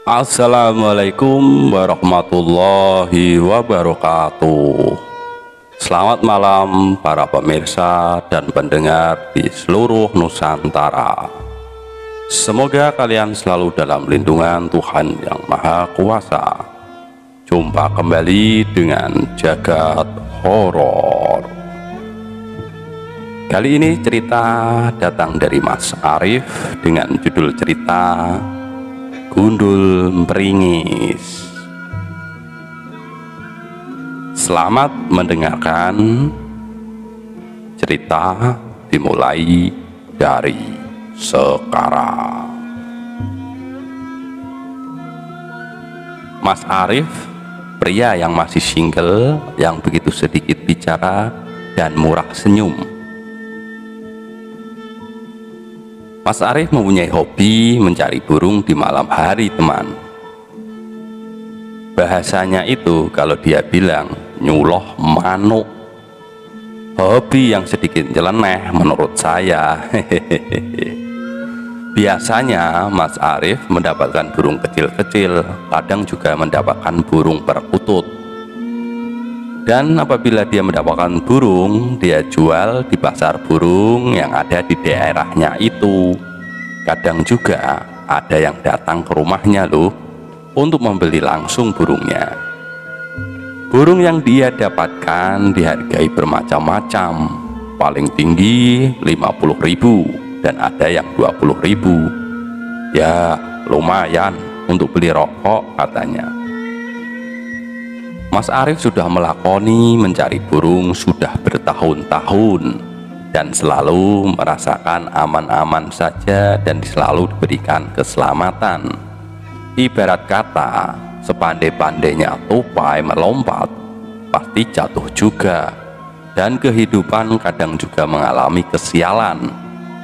Assalamualaikum warahmatullahi wabarakatuh. Selamat malam para pemirsa dan pendengar di seluruh Nusantara. Semoga kalian selalu dalam lindungan Tuhan Yang Maha Kuasa. Jumpa kembali dengan Jagat Horor. Kali ini cerita datang dari Mas Arif dengan judul cerita Gundul Meringis. Selamat mendengarkan. Cerita dimulai dari sekarang. Mas Arif, pria yang masih single, yang begitu sedikit bicara dan murah senyum. Mas Arif mempunyai hobi mencari burung di malam hari, teman. Bahasanya itu kalau dia bilang nyuloh manuk. Hobi yang sedikit nyeleneh menurut saya. Biasanya Mas Arif mendapatkan burung kecil-kecil, kadang juga mendapatkan burung perkutut. Dan apabila dia mendapatkan burung, dia jual di pasar burung yang ada di daerahnya itu. Kadang juga ada yang datang ke rumahnya loh, untuk membeli langsung burungnya. Burung yang dia dapatkan dihargai bermacam-macam. Paling tinggi 50.000 dan ada yang 20.000. Ya lumayan untuk beli rokok katanya. Mas Arif sudah melakoni mencari burung sudah bertahun-tahun dan selalu merasakan aman-aman saja dan selalu diberikan keselamatan. Ibarat kata, sepandai-pandainya tupai melompat, pasti jatuh juga. Dan kehidupan kadang juga mengalami kesialan.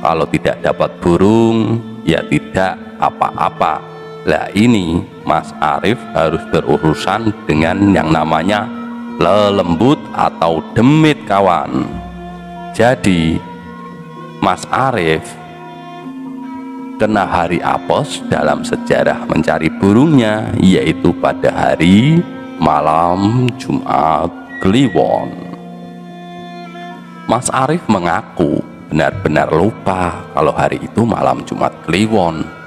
Kalau tidak dapat burung, ya tidak apa-apa. Lah ini Mas Arif harus berurusan dengan yang namanya lelembut atau demit, kawan. Jadi Mas Arif kena hari apes dalam sejarah mencari burungnya, yaitu pada hari malam Jumat Kliwon. Mas Arif mengaku benar-benar lupa kalau hari itu malam Jumat Kliwon.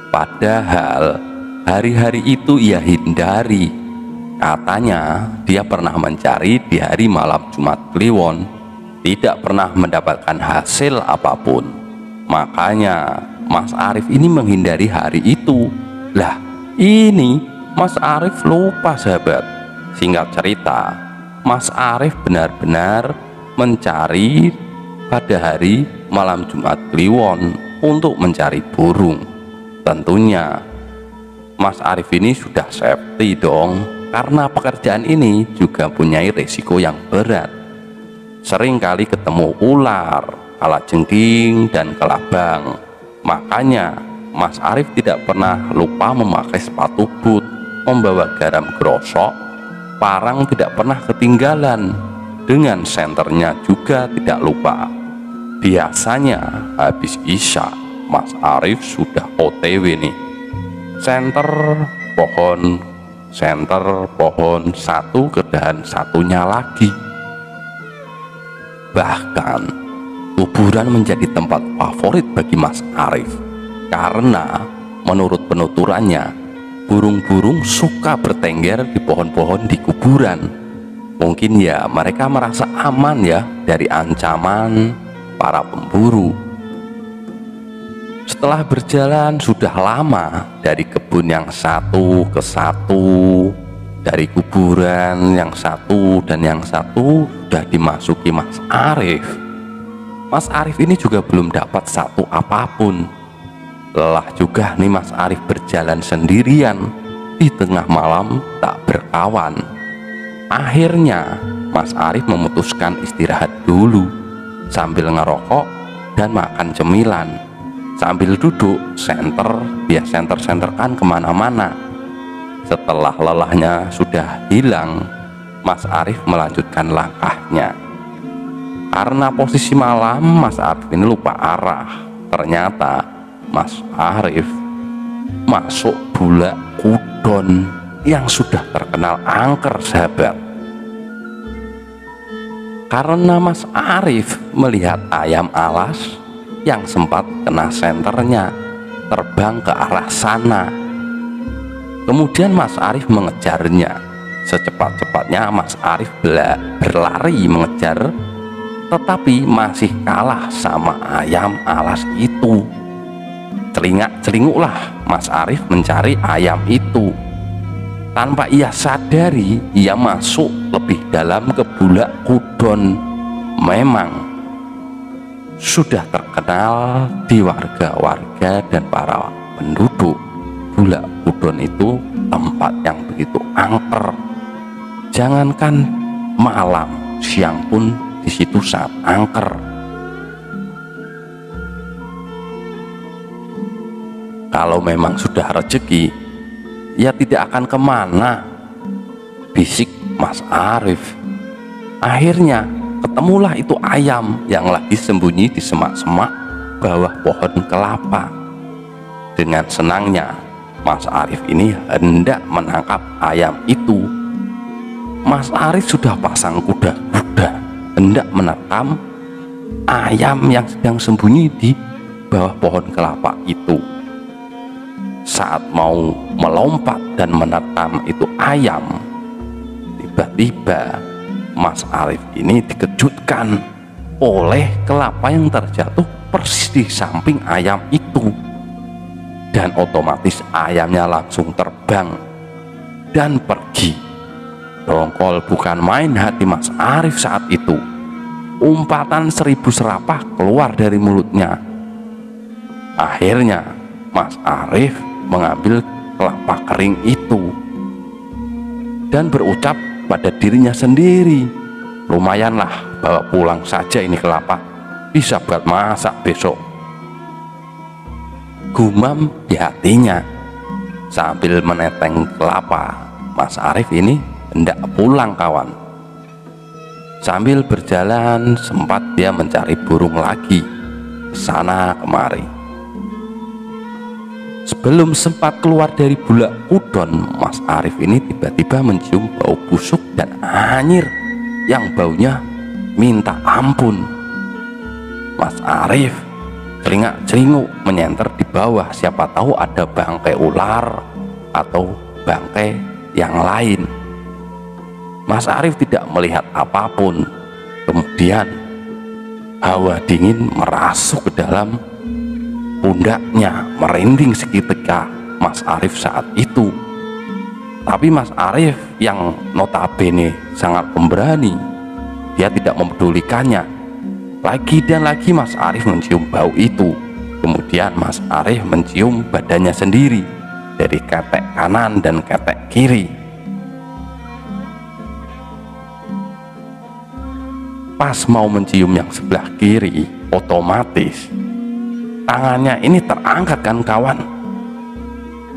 Padahal hari-hari itu ia hindari. Katanya dia pernah mencari di hari malam Jumat Kliwon, tidak pernah mendapatkan hasil apapun. Makanya Mas Arif ini menghindari hari itu. Lah ini Mas Arif lupa, sahabat. Singkat cerita, Mas Arif benar-benar mencari pada hari malam Jumat Kliwon untuk mencari burung. Tentunya Mas Arif ini sudah safety dong, karena pekerjaan ini juga punya resiko yang berat. Sering kali ketemu ular, kalajengking, dan kelabang. Makanya Mas Arif tidak pernah lupa memakai sepatu boot, membawa garam grosok, parang tidak pernah ketinggalan, dengan senternya juga tidak lupa. Biasanya habis isya Mas Arif sudah OTW nih, senter pohon satu kedahan satunya lagi. Bahkan kuburan menjadi tempat favorit bagi Mas Arif, karena menurut penuturannya burung-burung suka bertengger di pohon-pohon di kuburan. Mungkin ya mereka merasa aman ya dari ancaman para pemburu. Setelah berjalan sudah lama dari kebun yang satu ke satu, dari kuburan yang satu dan yang satu sudah dimasuki Mas Arif. Mas Arif ini juga belum dapat satu apapun. Lelah juga nih Mas Arif berjalan sendirian di tengah malam tak berkawan. Akhirnya Mas Arif memutuskan istirahat dulu sambil ngerokok dan makan cemilan. Sambil duduk dia senter-senterkan kemana-mana. Setelah lelahnya sudah hilang, Mas Arif melanjutkan langkahnya. Karena posisi malam, Mas Arif ini lupa arah. Ternyata Mas Arif masuk Bulak Kudon yang sudah terkenal angker, sahabat. Karena Mas Arif melihat ayam alas yang sempat kena senternya terbang ke arah sana. Kemudian Mas Arif mengejarnya. Secepat-cepatnya Mas Arif berlari mengejar, tetapi masih kalah sama ayam alas itu. Celingak-celinguklah Mas Arif mencari ayam itu. Tanpa ia sadari, ia masuk lebih dalam ke Bulak Kudon. Memang sudah terkenal di warga-warga dan para penduduk, Bulak Kudon itu tempat yang begitu angker. Jangankan malam, siang pun di situ sangat angker. Kalau memang sudah rezeki, ya tidak akan kemana, bisik Mas Arif. Akhirnya ketemulah itu ayam yang lagi sembunyi di semak-semak bawah pohon kelapa. Dengan senangnya Mas Arif ini hendak menangkap ayam itu. Mas Arif sudah pasang kuda-kuda hendak menerkam ayam yang sedang sembunyi di bawah pohon kelapa itu. Saat mau melompat dan menerkam itu ayam, tiba-tiba Mas Arif ini dikejutkan oleh kelapa yang terjatuh persis di samping ayam itu. Dan otomatis ayamnya langsung terbang dan pergi. Dongkol bukan main hati Mas Arif saat itu. Umpatan 1000 serapah keluar dari mulutnya. Akhirnya Mas Arif mengambil kelapa kering itu dan berucap pada dirinya sendiri, lumayanlah, bawa pulang saja ini kelapa, bisa buat masak besok. Gumam di hatinya. Sambil meneteng kelapa, Mas Arif ini hendak pulang, kawan. Sambil berjalan sempat dia mencari burung lagi sana kemari. Sebelum sempat keluar dari Bulak Kudon, Mas Arif ini tiba-tiba mencium bau busuk dan anyir yang baunya minta ampun. Mas Arif celingak-celinguk menyenter di bawah, siapa tahu ada bangkai ular atau bangkai yang lain. Mas Arif tidak melihat apapun. Kemudian hawa dingin merasuk ke dalam pundaknya, merinding seketika Mas Arif saat itu. Tapi Mas Arif yang notabene sangat pemberani, dia tidak mempedulikannya. Lagi dan lagi Mas Arif mencium bau itu. Kemudian Mas Arif mencium badannya sendiri dari ketek kanan dan ketek kiri. Pas mau mencium yang sebelah kiri, otomatis tangannya ini terangkat kan, kawan.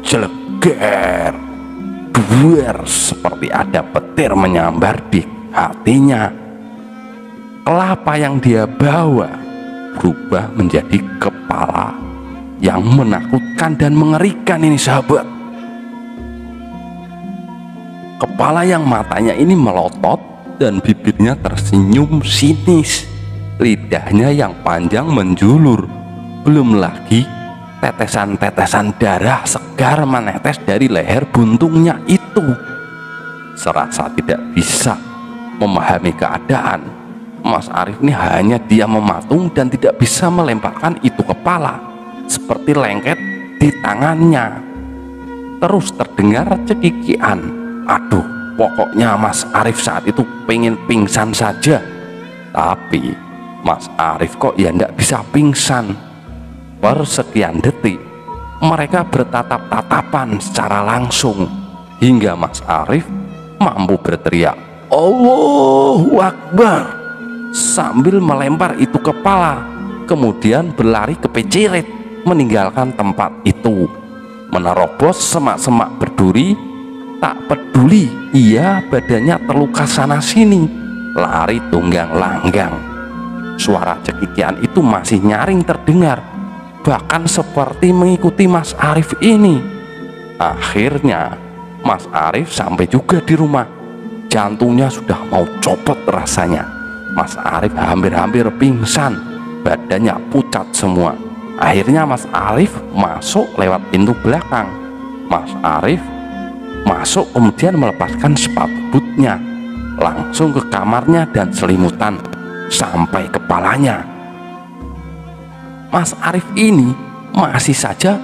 Jeleger, duer, seperti ada petir menyambar di hatinya. Kelapa yang dia bawa berubah menjadi kepala yang menakutkan dan mengerikan ini, sahabat. Kepala yang matanya ini melotot dan bibirnya tersenyum sinis, lidahnya yang panjang menjulur. Belum lagi tetesan-tetesan darah segar menetes dari leher buntungnya itu. Serasa tidak bisa memahami keadaan, Mas Arif ini hanya diam mematung dan tidak bisa melemparkan itu kepala, seperti lengket di tangannya. Terus terdengar cekikian. Aduh, pokoknya Mas Arif saat itu pengen pingsan saja. Tapi Mas Arif kok ya tidak bisa pingsan. Persekian detik mereka bertatap-tatapan secara langsung hingga Mas Arif mampu berteriak Allahu Akbar sambil melempar itu kepala, kemudian berlari ke Pecirit meninggalkan tempat itu, menerobos semak-semak berduri. Tak peduli ia badannya terluka sana sini, lari tunggang langgang. Suara cekikian itu masih nyaring terdengar. bahkan seperti mengikuti Mas Arif ini. Akhirnya Mas Arif sampai juga di rumah. Jantungnya sudah mau copot rasanya. Mas Arif hampir-hampir pingsan, badannya pucat semua. Akhirnya Mas Arif masuk lewat pintu belakang. Mas Arif masuk kemudian melepaskan sepatu bootnya, langsung ke kamarnya dan selimutan sampai kepalanya. Mas Arif ini masih saja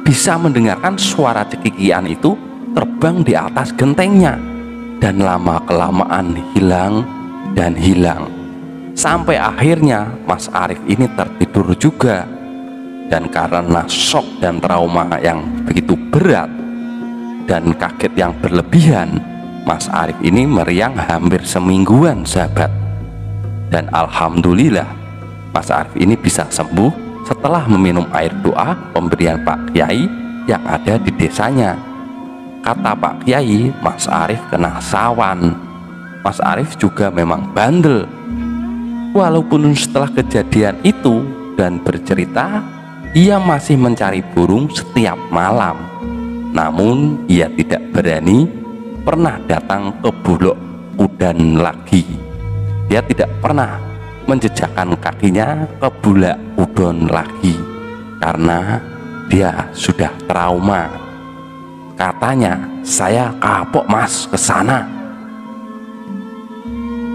bisa mendengarkan suara cekikian itu terbang di atas gentengnya, dan lama-kelamaan hilang dan hilang, sampai akhirnya Mas Arif ini tertidur juga. Dan karena shock dan trauma yang begitu berat dan kaget yang berlebihan, Mas Arif ini meriang hampir semingguan, sahabat. Dan alhamdulillah Mas Arif ini bisa sembuh setelah meminum air doa pemberian Pak Kiai yang ada di desanya. Kata Pak Kiai, Mas Arif kena sawan. Mas Arif juga memang bandel. Walaupun setelah kejadian itu dan bercerita, ia masih mencari burung setiap malam. Namun ia tidak berani pernah datang ke Bulog Udan lagi. Dia tidak pernah menjejakkan kakinya ke Bulak Udon lagi karena dia sudah trauma. Katanya, saya kapok Mas ke sana.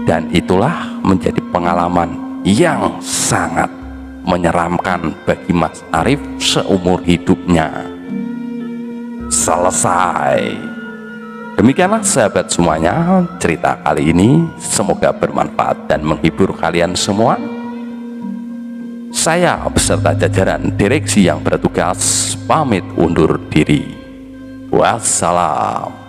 Dan itulah menjadi pengalaman yang sangat menyeramkan bagi Mas Arif seumur hidupnya. Selesai. Demikianlah sahabat semuanya, cerita kali ini semoga bermanfaat dan menghibur kalian semua. Saya beserta jajaran direksi yang bertugas pamit undur diri. Wassalam.